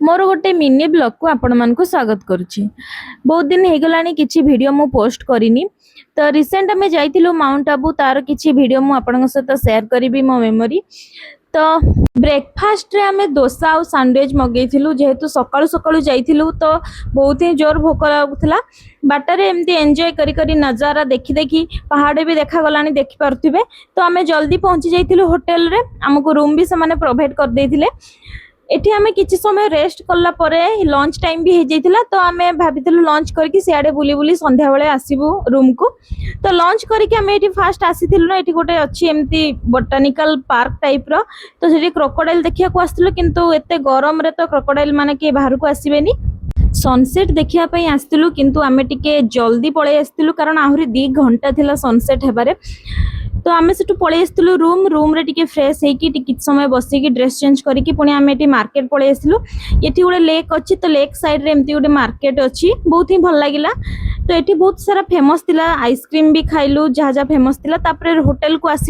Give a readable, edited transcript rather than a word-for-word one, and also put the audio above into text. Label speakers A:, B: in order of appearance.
A: मोर गोटे mini blog को आपण मान को स्वागत करुच्ची। बहुत दिन हो गलानी किछि वीडियो मु पोस्ट करिनी। तो रिसेंट आमे जाइथिलु माउंट आबू, तार किछि वीडियो मु आपन सहित शेयर करिवि मो मेमोरी। तो ब्रेकफास्ट रे आमे डोसा और सैंडविच मगेइथिलु, जेहेतु सकाळु सकाळु जाइथिलु तो बहुत ही जोर भोक लागुथला। बाटारे एमती एंजॉय करी करी नजारा देखि देखि पहाड़ भी देखा गलानी, देखि परथिबे। तो आमे जल्दी पहुंची जाइथिलु होटल रे, हमको रूम भी से माने प्रोवाइड कर देथिले। एठी आमे किछि समय रेस्ट करला परे लंच टाइम भी हो जाइतिला। तो आमे भाबिथिलु लंच करके सियाडे बुली बुली संध्या बेले आसीबु रूम को। तो लंच करके आमे एठी फास्ट आसीथिलु ना, एठी गोटे अछि एमती बोटानिकल पार्क टाइप रो। तो सेठी क्रोकोडाइल देखिया को आस्थिलु, किंतु एते गरम रे तो क्रोकोडाइल माने के बाहर को आसीबेनी। सनसेट देखिया पई आस्थिलु, किंतु आमे टिके जल्दी पळे आस्थिलु कारण आहुरी 2 घंटा थिला सनसेट हेबारे। तो आमे सेटु पळे आस्थिलु रूम रे टिके फ्रेश हेकी टिके समय बसिकी ड्रेस चेंज करिकी पुणी आमे एटी मार्केट पळे आस्थिलु। एठी गोटे लेक अछि, तो लेक साइड रे एमती गोटे मार्केट अछि, बहुत ही भल लागिला। तो एठी बहुत सारा फेमस थिला, आइसक्रीम भी खाइलु, जहा जहा फेमस थिला। तापरे होटल को आसी